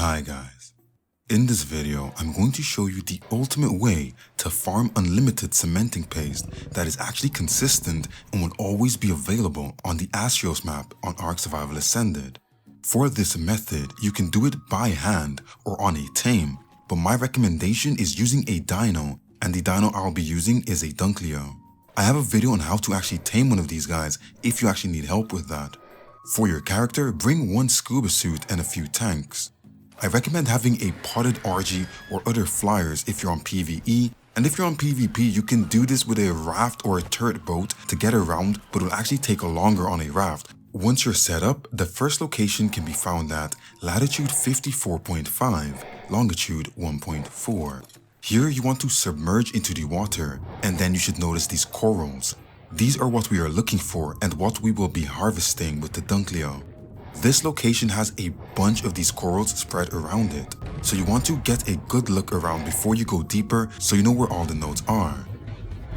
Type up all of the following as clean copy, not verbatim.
Hi guys, in this video I'm going to show you the ultimate way to farm unlimited cementing paste that is actually consistent and will always be available on the Astraeos map on Ark Survival Ascended. For this method, you can do it by hand or on a tame, but my recommendation is using a dino, and the dino I'll be using is a Dunkleo. I have a video on how to actually tame one of these guys if you actually need help with that. For your character, bring one scuba suit and a few tanks. I recommend having a potted RG or other flyers if you're on PvE, and if you're on PvP you can do this with a raft or a turret boat to get around, but it will actually take longer on a raft. Once you're set up, the first location can be found at latitude 54.5, longitude 1.4. Here you want to submerge into the water, and then you should notice these corals. These are what we are looking for and what we will be harvesting with the Dunkleo. This location has a bunch of these corals spread around it, so you want to get a good look around before you go deeper so you know where all the nodes are.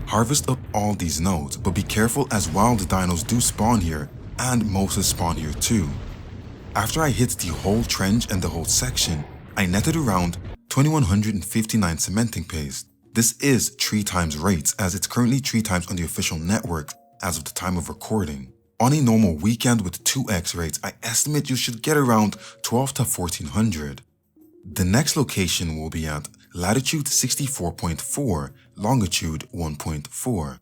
Harvest up all these nodes, but be careful as wild dinos do spawn here, and moses spawn here too. After I hit the whole trench and the whole section, I netted around 2159 cementing paste. This is 3 times rates, as it's currently 3 times on the official network as of the time of recording. On a normal weekend with 2x rates, I estimate you should get around 12 to 1400. The next location will be at latitude 64.4, longitude 1.4.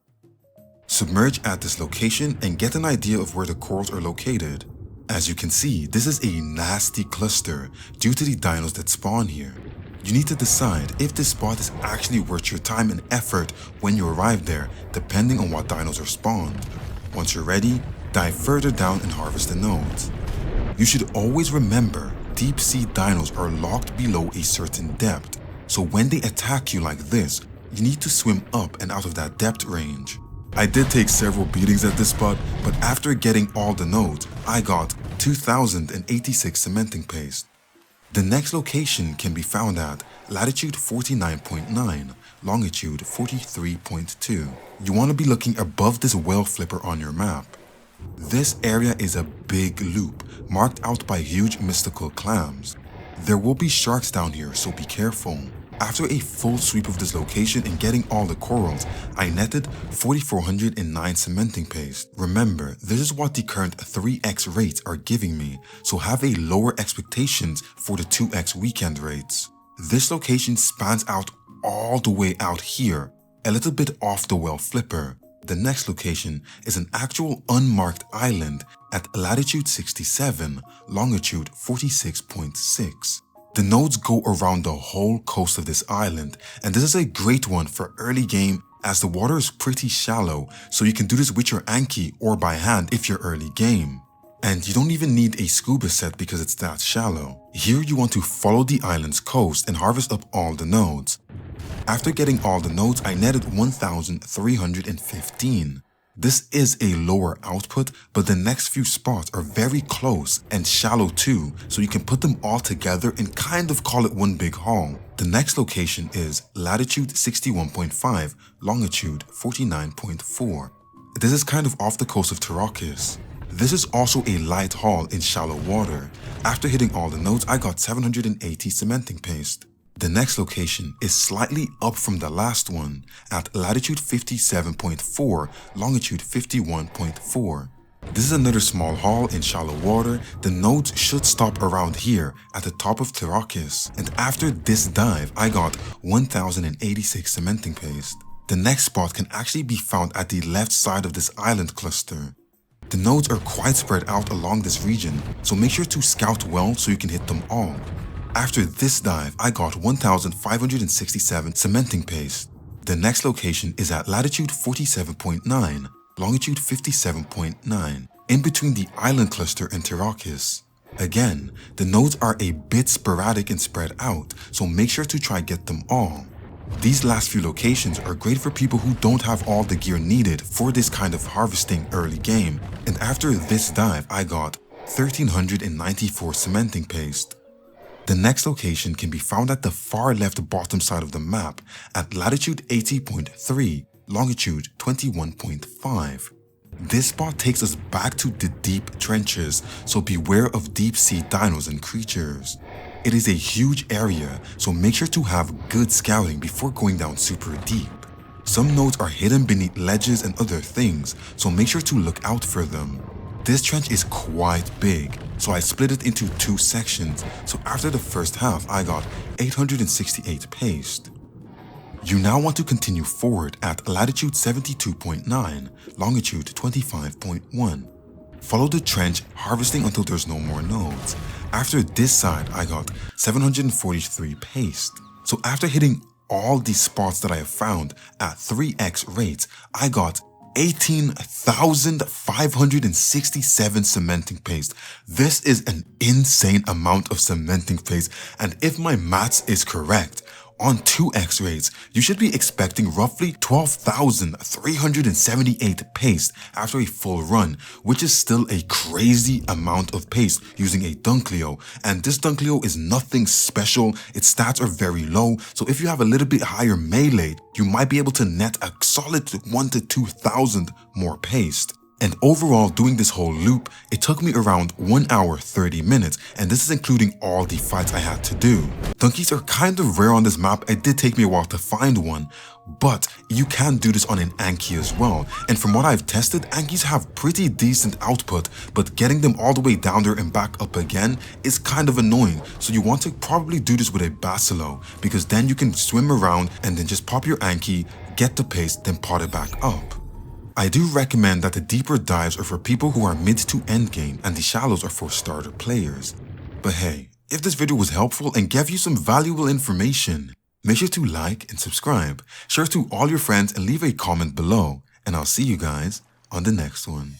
Submerge at this location and get an idea of where the corals are located. As you can see, this is a nasty cluster due to the dinos that spawn here. You need to decide if this spot is actually worth your time and effort when you arrive there, depending on what dinos are spawned. Once you're ready, dive further down and harvest the nodes. You should always remember, deep sea dinos are locked below a certain depth, so when they attack you like this, you need to swim up and out of that depth range. I did take several beatings at this spot, but after getting all the nodes, I got 2086 cementing paste. The next location can be found at latitude 49.9, longitude 43.2. You want to be looking above this whale flipper on your map. This area is a big loop, marked out by huge mystical clams. There will be sharks down here, so be careful. After a full sweep of this location and getting all the corals, I netted 4409 cementing paste. Remember, this is what the current 3x rates are giving me, so have a lower expectations for the 2x weekend rates. This location spans out all the way out here, a little bit off the whale flipper. The next location is an actual unmarked island at latitude 67, longitude 46.6. The nodes go around the whole coast of this island, and this is a great one for early game as the water is pretty shallow, so you can do this with your Anki or by hand if you're early game. And you don't even need a scuba set because it's that shallow. Here you want to follow the island's coast and harvest up all the nodes. After getting all the nodes, I netted 1315. This is a lower output, but the next few spots are very close and shallow too, so you can put them all together and kind of call it one big haul. The next location is latitude 61.5, longitude 49.4. This is kind of off the coast of Arrakis. This is also a light haul in shallow water. After hitting all the nodes, I got 780 cementing paste. The next location is slightly up from the last one at latitude 57.4, longitude 51.4. This is another small haul in shallow water. The nodes should stop around here at the top of Arrakis, and after this dive I got 1086 cementing paste. The next spot can actually be found at the left side of this island cluster. The nodes are quite spread out along this region, so make sure to scout well so you can hit them all. After this dive, I got 1567 cementing paste. The next location is at latitude 47.9, longitude 57.9, in between the island cluster and Arrakis. Again, the nodes are a bit sporadic and spread out, so make sure to try get them all. These last few locations are great for people who don't have all the gear needed for this kind of harvesting early game, and after this dive I got 1394 cementing paste. The next location can be found at the far left bottom side of the map at latitude 80.3, longitude 21.5. This spot takes us back to the deep trenches, so beware of deep sea dinos and creatures. It is a huge area, so make sure to have good scouting before going down super deep. Some nodes are hidden beneath ledges and other things, so make sure to look out for them. This trench is quite big, so I split it into 2 sections, so after the first half I got 868 paste. You now want to continue forward at latitude 72.9, longitude 25.1. Follow the trench, harvesting until there's no more nodes. After this side, I got 743 paste. So after hitting all these spots that I have found at 3x rates, I got 18,567 cementing paste. This is an insane amount of cementing paste, and if my maths is correct, on 2x rates, you should be expecting roughly 12,378 paste after a full run, which is still a crazy amount of paste using a Dunkleo. And this Dunkleo is nothing special, its stats are very low, so if you have a little bit higher melee, you might be able to net a solid 1 to 2,000 more paste. And overall, doing this whole loop, it took me around 1 hour 30 minutes, and this is including all the fights I had to do. Donkeys are kind of rare on this map. It did take me a while to find one, but you can do this on an Anki as well. And from what I've tested, Ankis have pretty decent output, but getting them all the way down there and back up again is kind of annoying. So you want to probably do this with a Basilo, because then you can swim around and then just pop your Anki, get the paste, then pot it back up. I do recommend that the deeper dives are for people who are mid to end game and the shallows are for starter players. But hey, if this video was helpful and gave you some valuable information, make sure to like and subscribe, share it to all your friends and leave a comment below, and I'll see you guys on the next one.